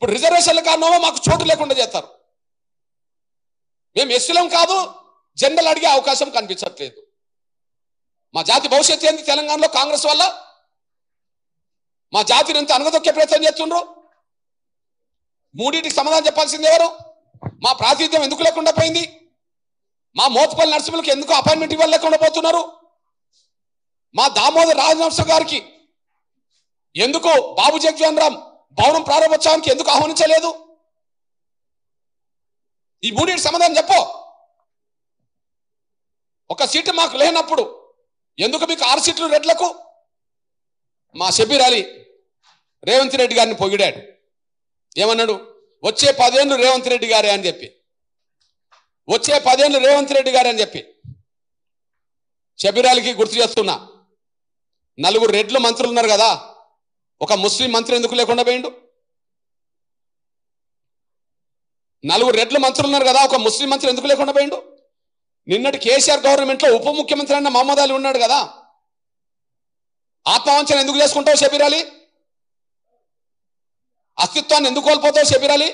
ఇప్పుడు రిజర్వేషన్ల కారణమో మాకు చోటు లేకుండా చేస్తారు. మేము ఎస్సీలం కాదు, జనరల్ అడిగే అవకాశం కనిపించట్లేదు. మా జాతి భవిష్యత్తు ఏంది? తెలంగాణలో కాంగ్రెస్ వల్ల మా జాతిని ఎంత అనగదొక్కే ప్రయత్నం చేస్తుండ్రు. మూడింటికి సమాధానం చెప్పాల్సింది ఎవరు? మా ప్రాతినిధ్యం ఎందుకు లేకుండా పోయింది? మా మోత్పల్లి నరసింహులకి ఎందుకు అపాయింట్మెంట్ ఇవ్వలేకుండా పోతున్నారు? మా దామోదర్ రాజనరసింహ గారికి ఎందుకు బాబు జగజీవన్ రామ్ భవనం ప్రారంభోత్సవానికి ఎందుకు ఆహ్వానించలేదు? ఈ మూడింటికి సమాధానం చెప్పు. ఒక సీటు మాకు లేనప్పుడు ఎందుకు మీకు 6 సీట్లు రెడ్లకు? మా షబీర్ అలీ రేవంత్ రెడ్డి గారిని పొగిడాడు. ఏమన్నాడు? వచ్చే 10 ఏళ్ళు రేవంత్ రెడ్డి గారే అని చెప్పి, వచ్చే 10 ఏళ్ళు రేవంత్ రెడ్డి గారే అని చెప్పి షబీర్ అలీకి గుర్తు చేస్తున్నా. 4 రెడ్లు మంత్రులు ఉన్నారు కదా, ఒక ముస్లిం మంత్రి ఎందుకు లేకుండా పోయిండు? 4 రెడ్లు మంత్రులు ఉన్నారు కదా, ఒక ముస్లిం మంత్రి ఎందుకు లేకుండా పోయిండు? నిన్నటి కేసీఆర్ గవర్నమెంట్లో ఉప ముఖ్యమంత్రి అన్న మహమ్మద్ అలీ ఉన్నాడు కదా, ఆత్మవంచన ఎందుకు చేసుకుంటావు షబీర్ అలీ? అస్తిత్వాన్ని ఎందుకు కోల్పోతావు షబీర్ అలీ?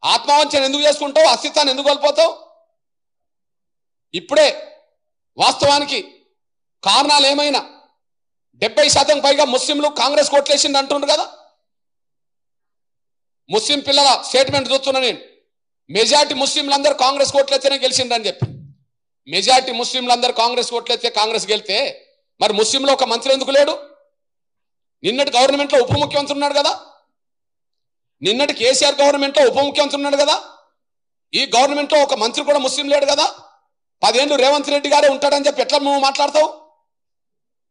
ఆత్మవంచన ఎందుకు చేసుకుంటావు? అస్తిత్వాన్ని ఎందుకు కోల్పోతావు? ఇప్పుడే వాస్తవానికి కారణాలు ఏమైనా 70% పైగా ముస్లింలు కాంగ్రెస్ కోట్లేసింది అంటున్నారు కదా. ముస్లిం పిల్లల స్టేట్మెంట్ చూస్తున్నా నేను. మెజార్టీ ముస్లింలందరూ కాంగ్రెస్ కోట్లయితేనే గెలిచిందని చెప్పి. మెజార్టీ ముస్లింలందరూ కాంగ్రెస్ కోట్లయితే కాంగ్రెస్ గెలితే మరి ముస్లింలో ఒక మంత్రి ఎందుకు లేడు? నిన్నటి గవర్నమెంట్లో ఉప ముఖ్యమంత్రి ఉన్నాడు కదా, నిన్నటి కేసీఆర్ గవర్నమెంట్లో ఉప ముఖ్యమంత్రి ఉన్నాడు కదా, ఈ గవర్నమెంట్లో ఒక మంత్రి కూడా ముస్లిం లేడు కదా. 10 ఏళ్ళు రేవంత్ రెడ్డి గారే ఉంటాడని చెప్పి ఎట్లా నువ్వు మాట్లాడతావు?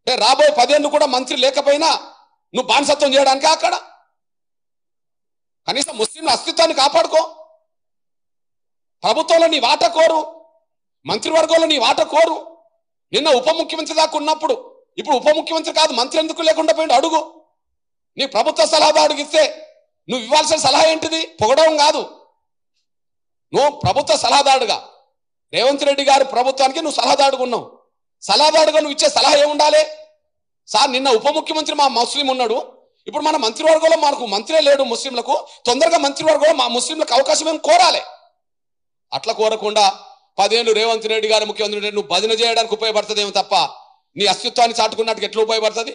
రాబోయే 10 ఏళ్ళు కూడా మంత్రి లేకపోయినా నువ్వు బానిసత్వం చేయడానికా? అక్కడ కనీసం ముస్లింల అస్తిత్వాన్ని కాపాడుకో. ప్రభుత్వంలో నీ వాటా కోరు, మంత్రివర్గంలో నీ వాటా కోరు. నిన్న ఉప ముఖ్యమంత్రి దాకా ఉన్నప్పుడు ఇప్పుడు ఉప ముఖ్యమంత్రి కాదు, మంత్రి ఎందుకు లేకుండా పోయిండు అడుగు. నీ ప్రభుత్వ సలహాదారుడికి ఇస్తే నువ్వు ఇవ్వాల్సిన సలహా ఏంటిది? పొగడడం కాదు. నువ్వు ప్రభుత్వ సలహాదారుడుగా రేవంత్ రెడ్డి గారి ప్రభుత్వానికి నువ్వు సలహాదారుడుగా ఉన్నావు. సలహాదారుడుగా నువ్వు ఇచ్చే సలహా ఏముండాలి? సార్ నిన్న ఉప ముఖ్యమంత్రి మా ముస్లిం ఉన్నాడు, ఇప్పుడు మన మంత్రివర్గంలో మనకు మంత్రే లేడు ముస్లింలకు, తొందరగా మంత్రివర్గంలో మా ముస్లింలకు అవకాశం ఏం కోరాలి. అట్లా కోరకుండా 10 ఏళ్ళు రేవంత్ రెడ్డి గారు ముఖ్యమంత్రి నువ్వు భజన చేయడానికి ఉపయోగపడుతుందేమో తప్ప నీ అస్తిత్వాన్ని చాటుకున్నట్టుకు ఎట్లా ఉపయోగపడుతుంది?